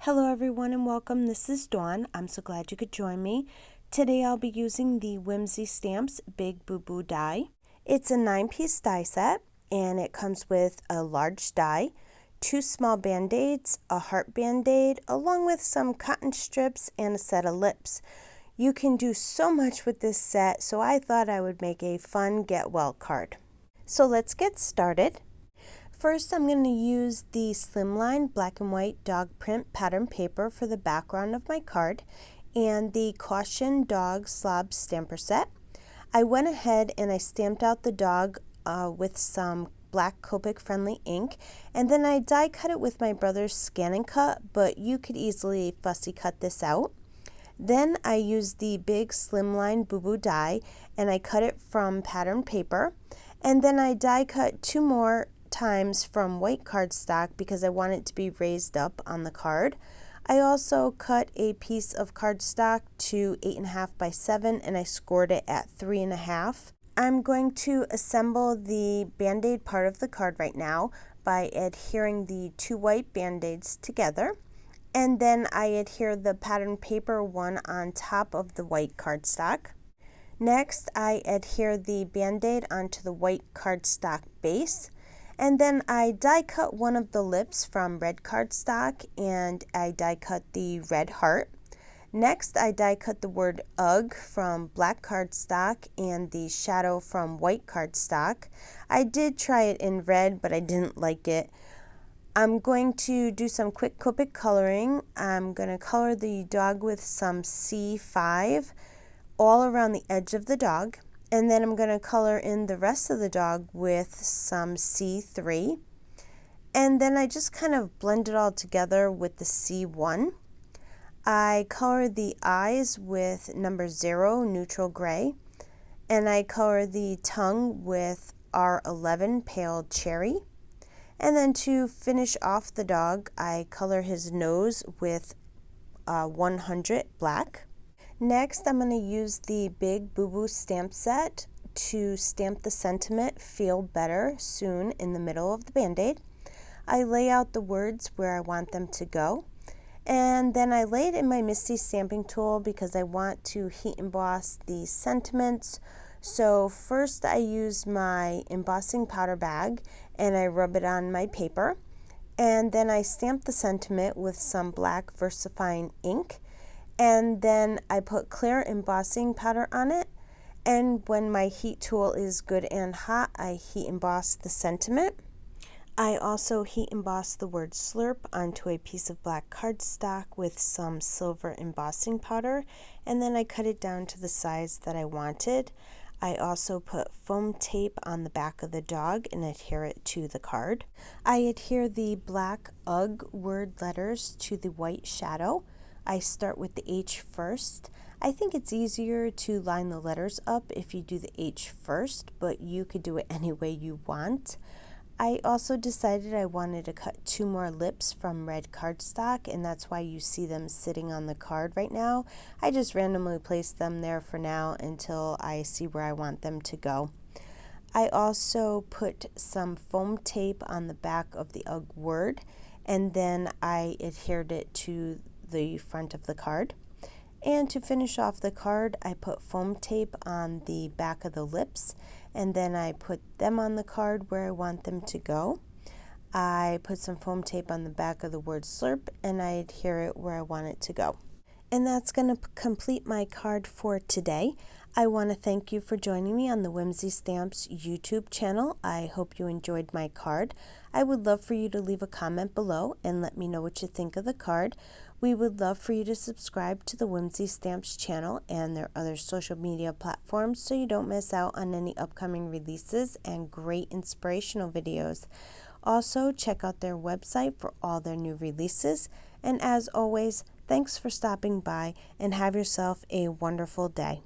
Hello everyone and welcome. This is Dawn. I'm so glad you could join me. Today I'll be using the Whimsy Stamps Big BooBoo die. It's a 9-piece die set and it comes with a large die, 2 small band-aids, a heart band-aid, along with some cotton strips and a set of lips. You can do so much with this set, so I thought I would make a fun get well card. So let's get started. First, I'm going to use the Slimline black and white dog print pattern paper for the background of my card and the Caution Dog Slob Stamper Set. I went ahead and I stamped out the dog with some black Copic friendly ink, and then I die cut it with my brother's Scan and Cut, but you could easily fussy cut this out. Then I used the big Slimline BooBoo die and I cut it from pattern paper, and then I die cut 2 more times from white cardstock because I want it to be raised up on the card. I also cut a piece of cardstock to 8.5 by 7 and I scored it at 3.5. I'm going to assemble the band-aid part of the card right now by adhering the 2 white band-aids together, and then I adhere the pattern paper one on top of the white cardstock. Next, I adhere the band-aid onto the white cardstock base. And then I die cut one of the lips from red cardstock and I die cut the red heart. Next, I die cut the word UGG from black cardstock and the shadow from white cardstock. I did try it in red, but I didn't like it. I'm going to do some quick Copic coloring. I'm going to color the dog with some C5 all around the edge of the dog. And then I'm going to color in the rest of the dog with some C3. And then I just kind of blend it all together with the C1. I color the eyes with number 0, neutral gray. And I color the tongue with R11, pale cherry. And then to finish off the dog, I color his nose with 100 black. Next, I'm going to use the Big BooBoo stamp set to stamp the sentiment "Feel Better Soon" in the middle of the band-aid. I lay out the words where I want them to go, and then I lay it in my Misty stamping tool because I want to heat emboss the sentiments. So first I use my embossing powder bag and I rub it on my paper, and then I stamp the sentiment with some black VersaFine ink. And then I put clear embossing powder on it, and when my heat tool is good and hot, I heat emboss the sentiment. I also heat emboss the word slurp onto a piece of black cardstock with some silver embossing powder, and then I cut it down to the size that I wanted. I also put foam tape on the back of the dog and adhere it to the card. I adhere the black UGG word letters to the white shadow. I start with the H first. I think it's easier to line the letters up if you do the H first, but you could do it any way you want. I also decided I wanted to cut 2 more lips from red cardstock, and that's why you see them sitting on the card right now. I just randomly placed them there for now until I see where I want them to go. I also put some foam tape on the back of the UGG word, and then I adhered it to the front of the card. And to finish off the card, I put foam tape on the back of the lips, and then I put them on the card where I want them to go. I put some foam tape on the back of the word slurp and I adhere it where I want it to go. And that's going to complete my card for today. I want to thank you for joining me on the Whimsy Stamps YouTube channel. I hope you enjoyed my card. I would love for you to leave a comment below and let me know what you think of the card. We would love for you to subscribe to the Whimsy Stamps channel and their other social media platforms so you don't miss out on any upcoming releases and great inspirational videos. Also, check out their website for all their new releases. And as always, thanks for stopping by and have yourself a wonderful day.